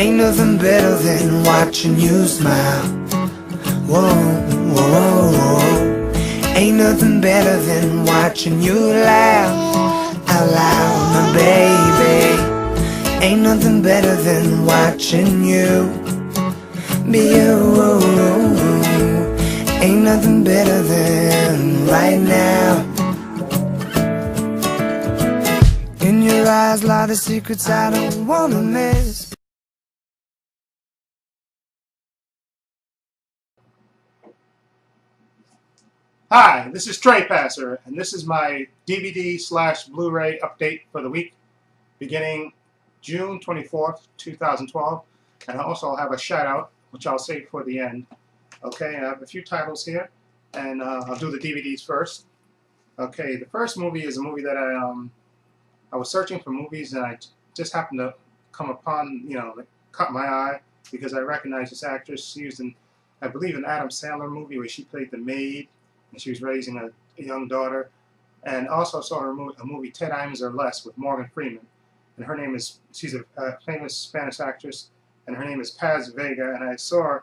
Ain't nothing better than watching you smile. Whoa, whoa, whoa. Ain't nothing better than watching you laugh out loud, my baby. Ain't nothing better than watching you be you. Ain't nothing better than right now. In your eyes lie the secrets I don't wanna miss. Hi, this is Trey Passer, and this is my DVD/Blu-ray update for the week beginning June 24th, 2012. And I also have a shout out, which I'll save for the end. Okay, I have a few titles here, and I'll do the DVDs first. Okay, the first movie is a movie that I was searching for movies, and I just happened to come upon, that caught my eye because I recognized this actress. She was in, I believe, an Adam Sandler movie where she played the maid, and she was raising a young daughter. And also saw her a movie 10 Times or Less with Morgan Freeman. And her name is, she's a famous Spanish actress, and her name is Paz Vega. And I saw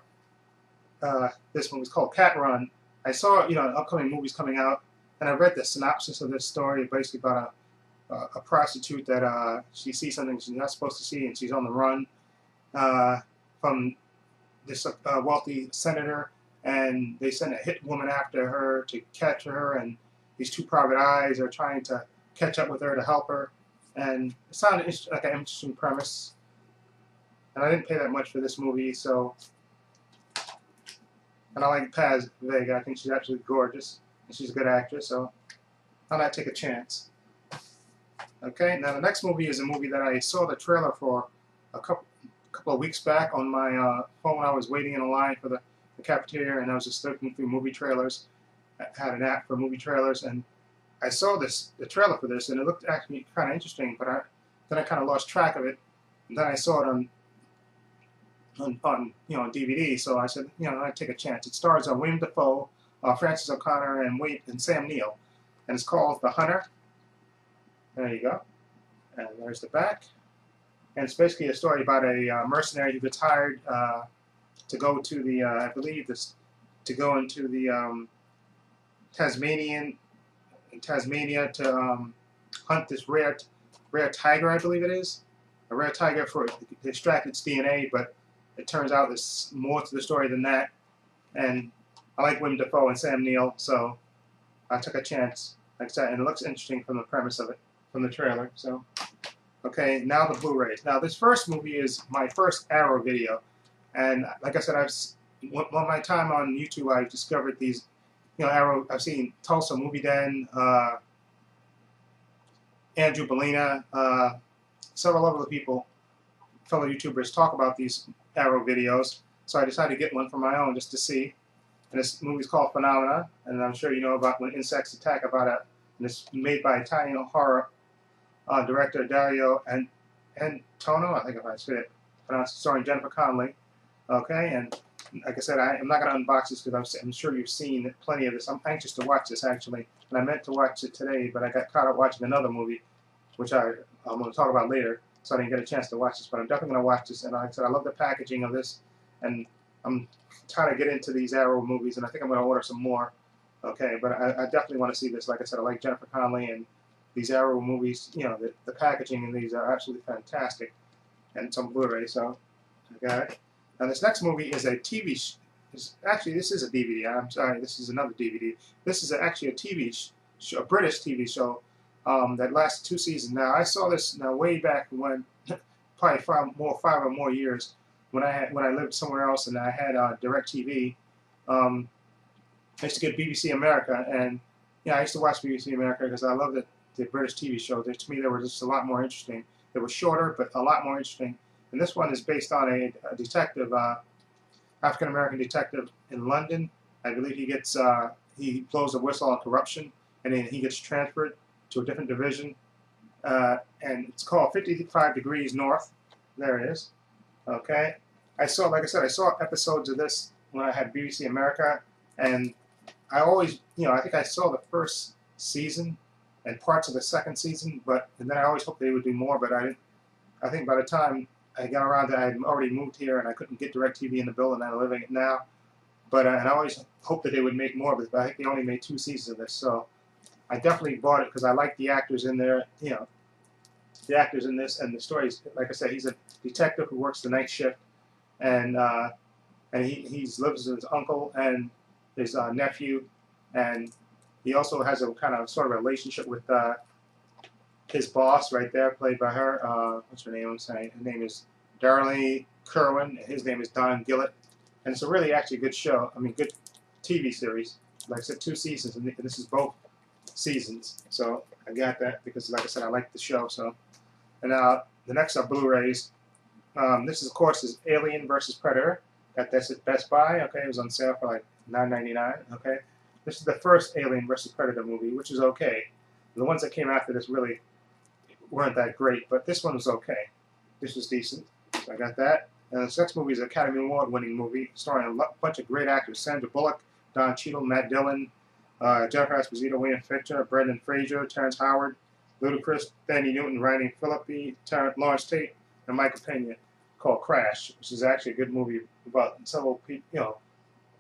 this movie called Cat Run. I saw, upcoming movies coming out, and I read the synopsis of this story, basically about a prostitute that she sees something she's not supposed to see, and she's on the run from this wealthy senator, and they send a hit woman after her to catch her, and these two private eyes are trying to catch up with her to help her. And it sounded like an interesting premise, and I didn't pay that much for this movie, so. And I like Paz Vega. I think she's absolutely gorgeous, and she's a good actress, so I might take a chance. Okay, now the next movie is a movie that I saw the trailer for a couple of weeks back on my phone. I was waiting in a line for the cafeteria, and I was just looking through movie trailers. I had an app for movie trailers, and I saw the trailer for this, and it looked actually kind of interesting, but then I kind of lost track of it, and then I saw it on DVD, so I said, I'd take a chance. It stars William Dafoe, Francis O'Connor, and Sam Neill, and it's called The Hunter. There you go. And there's the back. And it's basically a story about a mercenary who gets hired to go to the, I believe this, to go into the Tasmania to hunt this rare tiger, I believe it is. A rare tiger to extract its DNA, but it turns out there's more to the story than that. And I like William Dafoe and Sam Neill, so I took a chance, like I said, and it looks interesting from the premise of it, from the trailer. So, okay, now the Blu-rays. Now this first movie is my first Arrow video, and like I said, one of my time on YouTube, I discovered these, Arrow. I've seen Tulsa Movie Den, Andrew Bellina, several other people, fellow YouTubers, talk about these Arrow videos. So I decided to get one for my own just to see. And this movie's called Phenomena, and I'm sure you know about when insects attack and it's made by Italian horror director Dario Antono, I think if I said it pronounced, starring Jennifer Connelly. Okay, and like I said, I'm not going to unbox this because I'm sure you've seen plenty of this. I'm anxious to watch this actually, and I meant to watch it today, but I got caught up watching another movie, which I'm going to talk about later, so I didn't get a chance to watch this. But I'm definitely going to watch this, and like I said, I love the packaging of this, and I'm trying to get into these Arrow movies, and I think I'm going to order some more. Okay, but I definitely want to see this. Like I said, I like Jennifer Connelly, and these Arrow movies, the packaging in these are absolutely fantastic, and some Blu-ray, so I got it. Now this next movie is a TV actually, this is a DVD. I'm sorry, this is another DVD. This is actually a TV show, a British TV show that lasted 2 seasons. Now I saw this way back when, probably 5 or more years, when I lived somewhere else and I had DirecTV. I used to get BBC America, and I used to watch BBC America because I loved the British TV shows. To me, they were just a lot more interesting. They were shorter, but a lot more interesting. And this one is based on a detective, African-American detective in London. I believe he blows a whistle on corruption, and then he gets transferred to a different division. And it's called 55 Degrees North. There it is. Okay. Like I said, I saw episodes of this when I had BBC America, and I always, I think I saw the first season and parts of the second season, and then I always hoped they would do more, but I didn't. I think by the time I got around to, I had already moved here and I couldn't get DirecTV in the building I'm living in now. But and I always hoped that they would make more of it, but I think they only made 2 seasons of this. So I definitely bought it because I like the actors in there. You know, the actors in this and the stories. Like I said, he's a detective who works the night shift, and he lives with his uncle and his nephew, and he also has a kind of sort of relationship with his boss right there, played by her. What's her name? I'm saying her name is Darlene Kerwin. His name is Don Gillett, and it's a really actually good show. I mean, good TV series. Like I said, 2 seasons, and this is both seasons. So I got that because, like I said, I like the show. So, and the next are Blu-rays. This is, of course, is Alien versus Predator. Got this at Best Buy. Okay, it was on sale for like $9.99. Okay, this is the first Alien versus Predator movie, which is okay. The ones that came after this really weren't that great, but this one was okay. This was decent. So I got that. And this next movie is an Academy Award-winning movie starring a bunch of great actors: Sandra Bullock, Don Cheadle, Matt Dillon, Jennifer Esposito, William Fichtner, Brendan Fraser, Terrence Howard, Ludacris, Thandie Newton, Ryan Phillippe, Lawrence Tate, and Michael Pena, called Crash, which is actually a good movie about several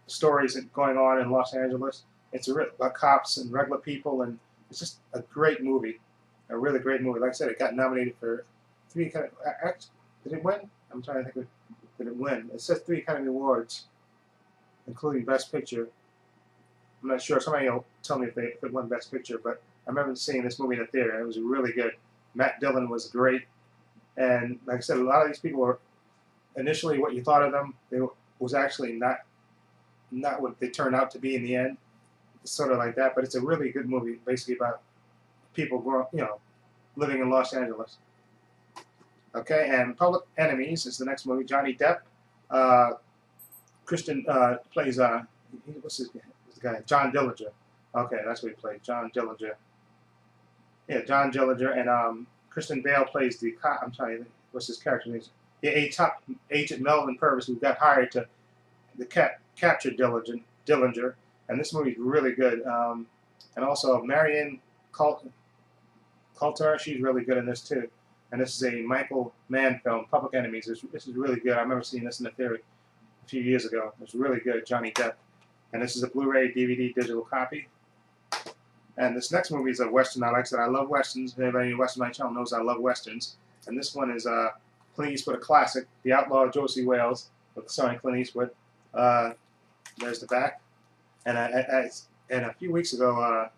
stories going on in Los Angeles. It's about cops and regular people, and it's just a great movie, a really great movie. Like I said, it got nominated for 3 Academy. Did it win? I'm trying to think. Did it win? It says 3 Academy Awards, including Best Picture. I'm not sure. Somebody will tell me if it won Best Picture, but I remember seeing this movie in the theater, and it was really good. Matt Dillon was great, and like I said, a lot of these people were initially what you thought of them. They was actually not what they turned out to be in the end. It's sort of like that, but it's a really good movie, basically about people living in Los Angeles. Okay, and Public Enemies is the next movie. Johnny Depp, Kristen plays what's his name? The guy John Dillinger. Okay, that's what he played, John Dillinger. Yeah, John Dillinger, and Kristen Bale plays the cop. I'm sorry, what's his character name? Yeah, top agent Melvin Purvis, who got hired to capture Dillinger, and this movie is really good. And also Marianne Coulter, she's really good in this too. And this is a Michael Mann film, Public Enemies. This is really good. I remember seeing this in the theater a few years ago. It was really good, Johnny Depp. And this is a Blu-ray, DVD, digital copy. And this next movie is a Western. Like I said, I love Westerns. Everybody in Western My Channel knows I love Westerns. And this one is Clint Eastwood, a classic, The Outlaw of Josie Wales, starring Clint Eastwood. There's the back. And a few weeks ago,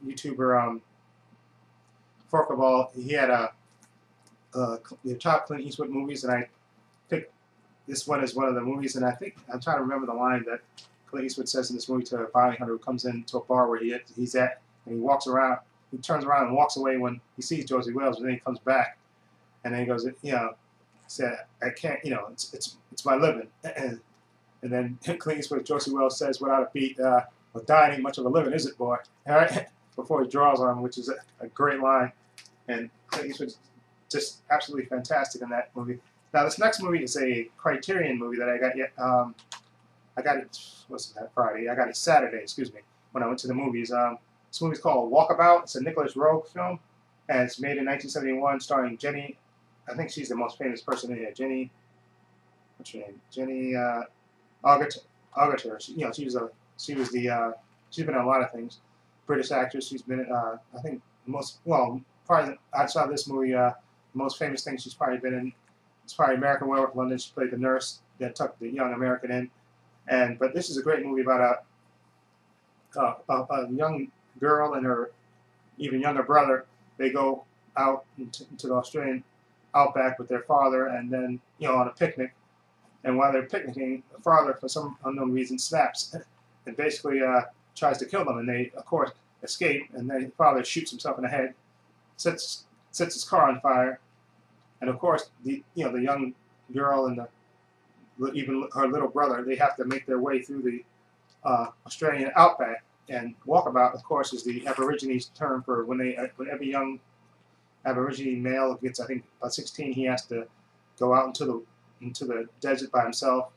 YouTuber Walkabout, he had the top Clint Eastwood movies, and I picked this one as one of the movies. And I think I'm trying to remember the line that Clint Eastwood says in this movie to a bounty hunter who comes into a bar where he's at, and he walks around. He turns around and walks away when he sees Josie Wales, and then he comes back, and then he goes, said, I can't, it's my living. And then Clint Eastwood, Josie Wales says without a beat, well, dying ain't much of a living, is it, boy? All right, before he draws on him, which is a great line. And Clint Eastwood's just absolutely fantastic in that movie. Now, this next movie is a Criterion movie that I got I got it, what's that, Friday? I got it Saturday, excuse me, when I went to the movies. This movie's called Walkabout. It's a Nicholas Roeg film, and it's made in 1971, starring Jenny. I think she's the most famous person in here. Jenny, what's her name? Jenny Agutter. She's been in a lot of things. British actress. She's been in, I think probably outside of this movie, the most famous thing she's probably been in is probably American Werewolf London. She played the nurse that tucked the young American in. But this is a great movie about a young girl and her even younger brother. They go out into the Australian outback with their father, and then on a picnic. And while they're picnicking, the father, for some unknown reason, snaps and basically tries to kill them. And they, of course, escape. And then the father shoots himself in the head, sets his car on fire, and of course, the young girl and even her little brother, they have to make their way through the Australian outback. And Walkabout, of course, is the Aborigines' term for when every young Aborigine male gets, I think, about 16, he has to go out into the desert by himself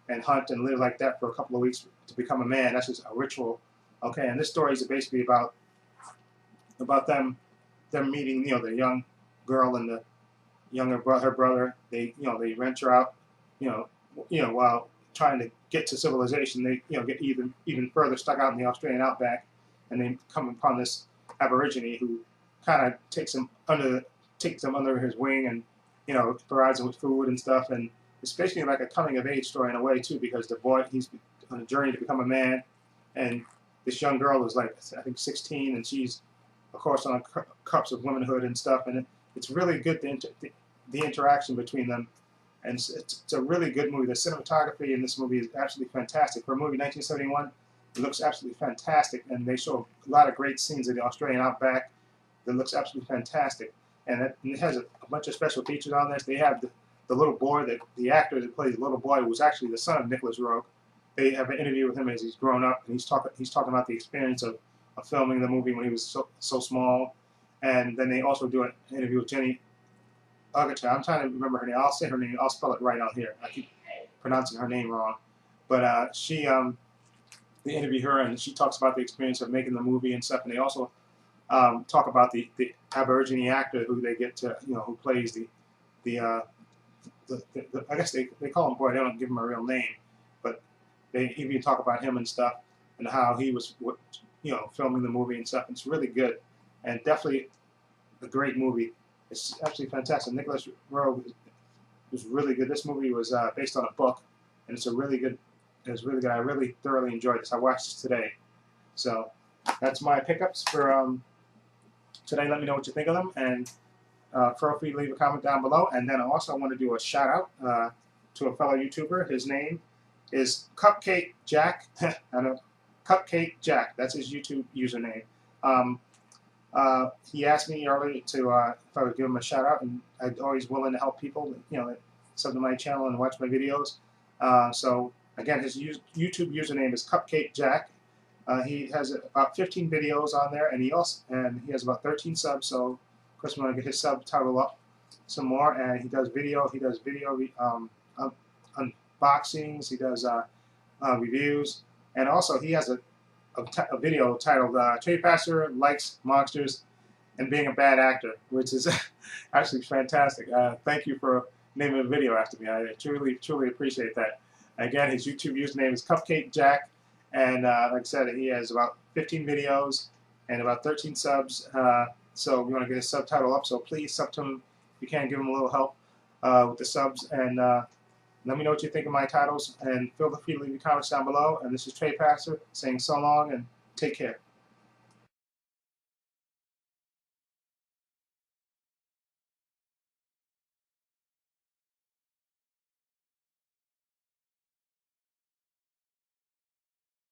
and hunt and live like that for a couple of weeks to become a man. That's just a ritual. Okay, and this story is basically about them meeting, the young girl and the her brother, they they venture out, while trying to get to civilization. They get even further stuck out in the Australian outback, and they come upon this Aborigine who kind of takes them under his wing, and provides them with food and stuff. And it's basically like a coming of age story in a way too, because the boy, he's on a journey to become a man, and this young girl is like, I think, 16, and she's of course on cups of womanhood and stuff. And it's really good, the interaction between them. And it's a really good movie. The cinematography in this movie is absolutely fantastic. For a movie 1971, it looks absolutely fantastic, and they show a lot of great scenes of the Australian outback that looks absolutely fantastic. And it has a bunch of special features on this. They have the little boy, the actor that plays the little boy, who was actually the son of Nicholas Roeg. They have an interview with him as he's grown up, and he's talking about the experience of filming the movie when he was so small. And then they also do an interview with Jenny Agutter. I'm trying to remember her name. I'll say her name. I'll spell it right out here. I keep pronouncing her name wrong. But they interview her, and she talks about the experience of making the movie and stuff. And they also talk about the Aborigine actor who they get to, who plays the I guess they call him boy. They don't give him a real name, but they even talk about him and stuff, and how he was, filming the movie and stuff. It's really good, and definitely a great movie. It's absolutely fantastic. Nicholas Roeg was really good. This movie was based on a book, and it's really good. It's really good. I really thoroughly enjoyed this. I watched this today. So that's my pickups for today. Let me know what you think of them, and feel free to leave a comment down below. And then also I want to do a shout out to a fellow YouTuber. His name is Cupcakejack. I know, Cupcakejack. That's his YouTube username. He asked me earlier to if I would give him a shout out, and I'm always willing to help people, that sub to my channel and watch my videos. So again, his YouTube username is Cupcakejack. He has about 15 videos on there, and he has about 13 subs. So of course, we want to get his subtitle up some more. And he does video. Unboxings. He does reviews, and also he has a video titled Trey Pastor Likes Monsters and Being a Bad Actor, which is actually fantastic. Thank you for naming a video after me. I truly appreciate that. Again, his YouTube username is Cupcakejack, and like I said, he has about 15 videos and about 13 subs. So we want to get his subtitle up, so please sub to him if you can. Give him a little help with the subs, and let me know what you think of my titles, and feel free to leave your comments down below. And this is Trey Pastor saying so long and take care.